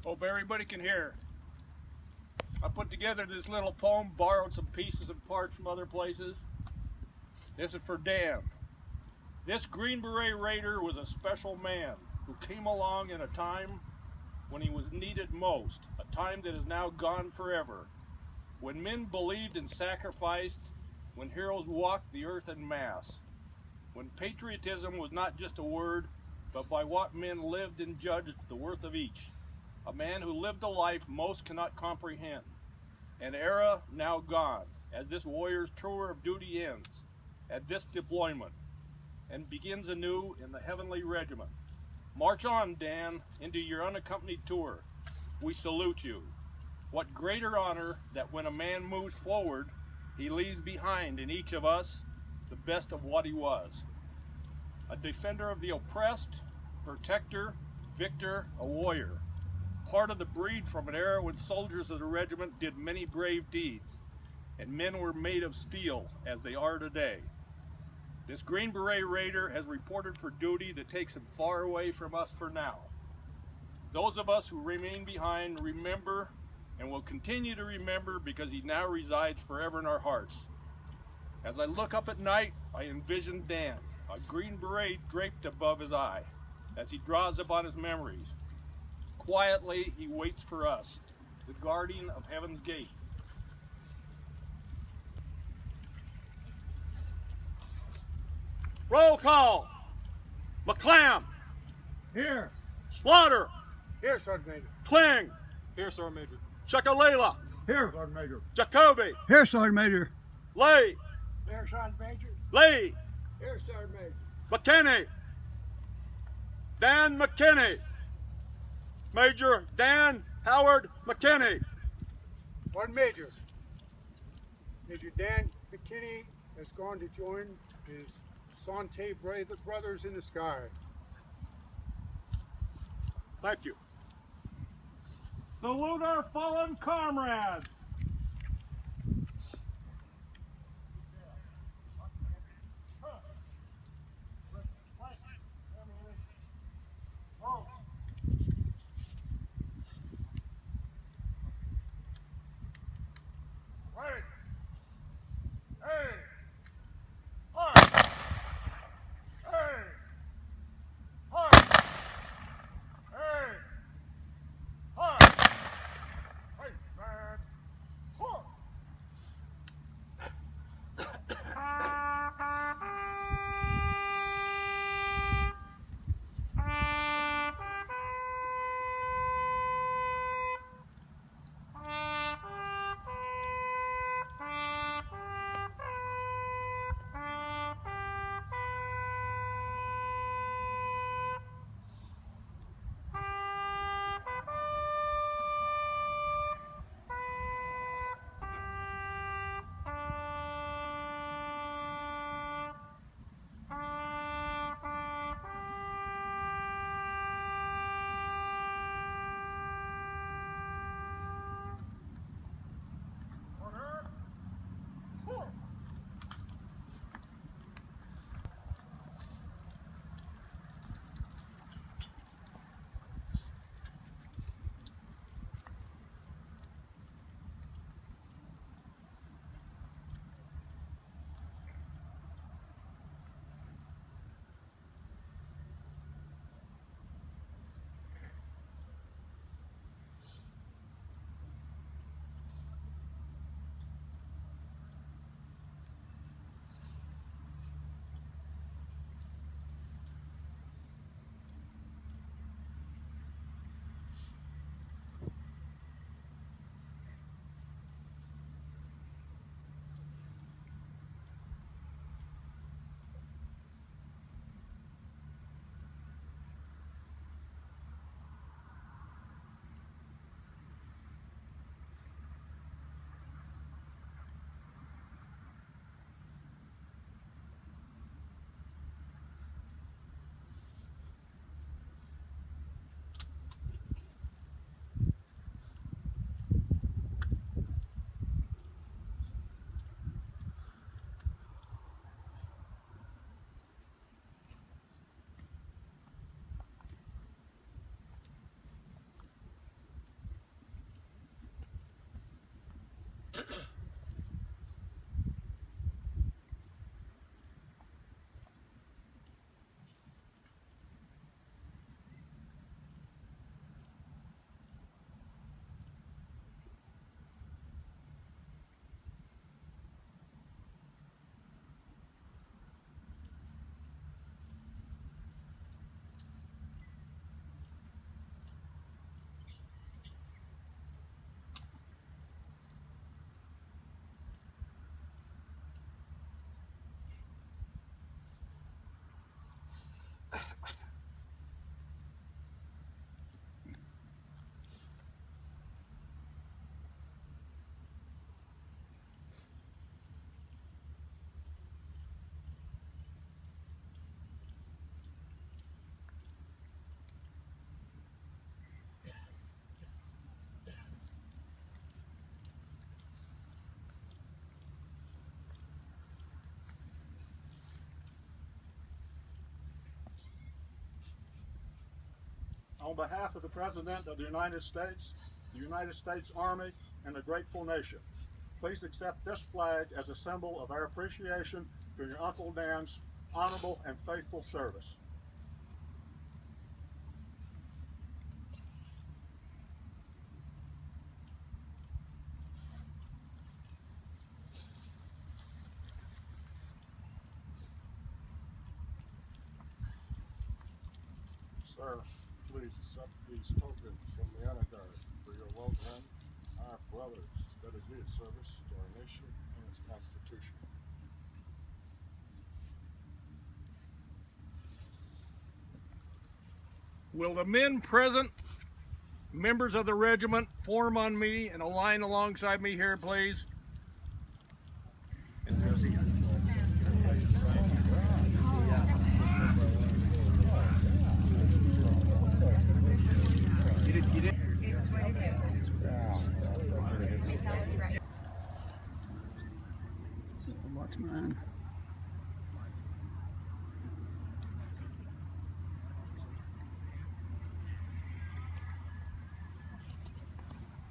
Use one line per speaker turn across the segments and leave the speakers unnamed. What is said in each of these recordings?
Hope everybody can hear. I put together this little poem, borrowed some pieces and parts from other places. This is for Dan. This Green Beret Raider was a special man who came along in a time when he was needed most, a time that is now gone forever, when men believed and sacrificed, when heroes walked the earth en masse, when patriotism was not just a word, but by what men lived and judged the worth of each, a man who lived a life most cannot comprehend, an era now gone, as this warrior's tour of duty ends, at this deployment, and begins anew in the heavenly regiment. March on, Dan, into your unaccompanied tour. We salute you. What greater honor that when a man moves forward, he leaves behind in each of us the best of what he was. A defender of the oppressed, protector, victor, a warrior. Part of the breed from an era when soldiers of the regiment did many brave deeds, and men were made of steel as they are today. This Green Beret Raider has reported for duty that takes him far away from us for now. Those of us who remain behind remember and will continue to remember because he now resides forever in our hearts. As I look up at night, I envision Dan, a green beret draped above his eye, as he draws upon his memories. Quietly, he waits for us, the guardian of heaven's gate.
Roll call. McClam.
Here.
Slaughter.
Here, Sergeant Major.
Kling.
Here, Sergeant Major.
Chakalela.
Here, Sergeant Major.
Jacoby.
Here, Sergeant Major.
Lee.
Here, Sergeant Major.
Lee.
Here, Sergeant Major.
McKinney. Dan McKinney. Major Dan Howard McKinney.
Sergeant Major. Major Dan McKinney has gone to join his son Tay Raider brothers in the sky.
Thank you.
Salute our fallen comrades.
On behalf of the President of the United States Army, and the grateful nation, please accept this flag as a symbol of our appreciation for your Uncle Dan's honorable and faithful service.
Sir, please accept these tokens from the Honor Guard for your well done, our brothers' dedicated service to our nation and its Constitution.
Will the men present, members of the regiment, form on me and a line alongside me here, please?
It's what it is. That's right.
Watch mine.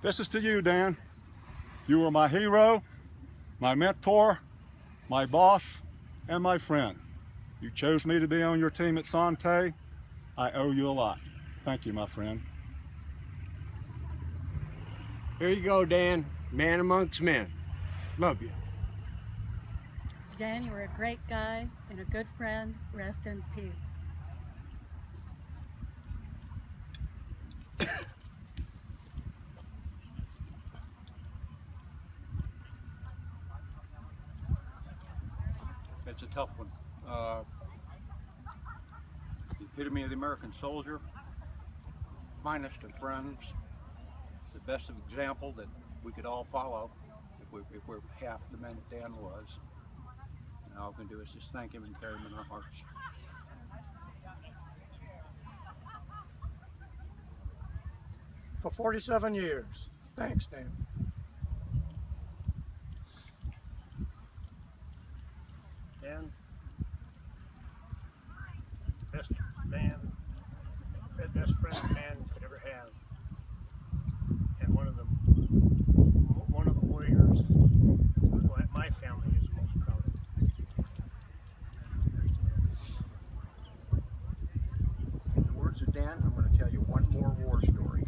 This is to you, Dan. You were my hero, my mentor, my boss, and my friend. You chose me to be on your team at Sante. I owe you a lot. Thank you, my friend.
Here you go, Dan. Man amongst men. Love you.
Dan, you were a great guy and a good friend. Rest in peace.
It's a tough one. The epitome of the American soldier, finest of friends, the best of example that we could all follow if we're half the men that Dan was. And all we can do is just thank him and carry him in our hearts.
For 47 years. Thanks, Dan.
Dan, best man, best friend a man could ever have, and one of the warriors my family is most proud of.
In the words of Dan, I'm going to tell you one more war story.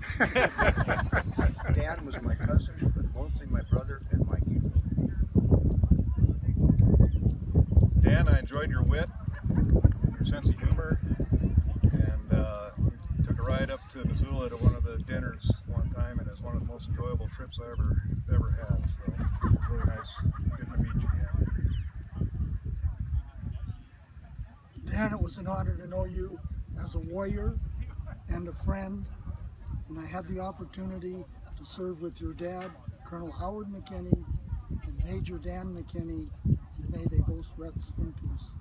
Dan was my cousin, but mostly my brother and my hero.
Dan, I enjoyed your wit, your sense of humor, and took a ride up to Missoula to one of the dinners one time, and it was one of the most enjoyable trips I ever had. So it was really nice getting to meet you again.
Dan, it was an honor to know you as a warrior and a friend, and I had the opportunity to serve with your dad, Colonel Howard McKinney, and Major Dan McKinney, and may they both rest in peace.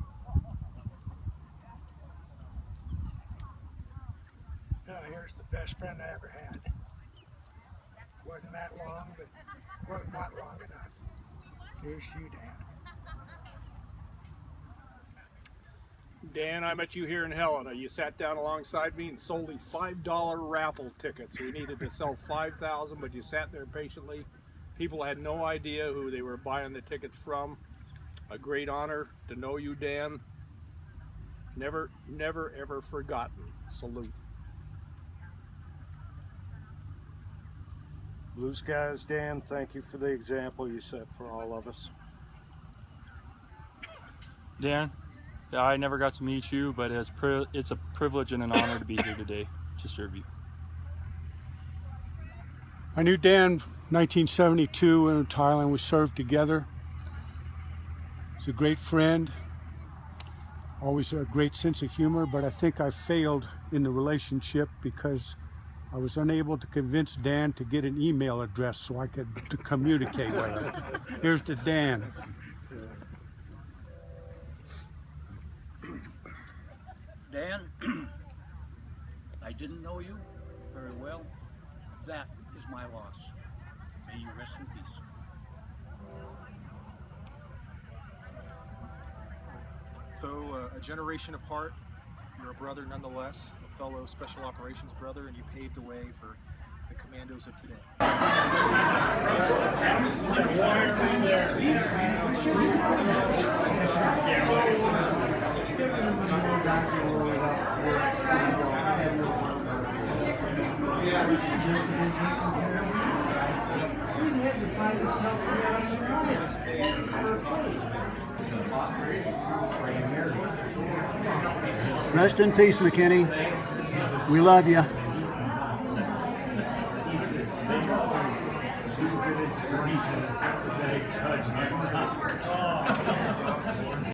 Here's the best friend I ever had. Wasn't that long, but wasn't not long enough. Here's you, Dan.
Dan, I met you here in Helena. You sat down alongside me and sold these $5 raffle tickets. We needed to sell 5,000, but you sat there patiently People had no idea who they were buying the tickets from. A great honor to know you, Dan. Never, never, ever forgotten. Salute.
Blue Skies, Dan, thank you for the example you set for all of us.
Dan, I never got to meet you, but it's a privilege and an honor to be here today to serve you.
I knew Dan 1972 in Thailand. We served together. He's a great friend, always a great sense of humor, but I think I failed in the relationship because I was unable to convince Dan to get an email address so I could communicate with him. Here's to Dan.
Dan, I didn't know you very well. That is my loss. May you rest in peace.
Though a generation apart, you're a brother nonetheless, a fellow special operations brother, and you paved the way for the commandos of today.
Rest in peace, McKinney. We love you.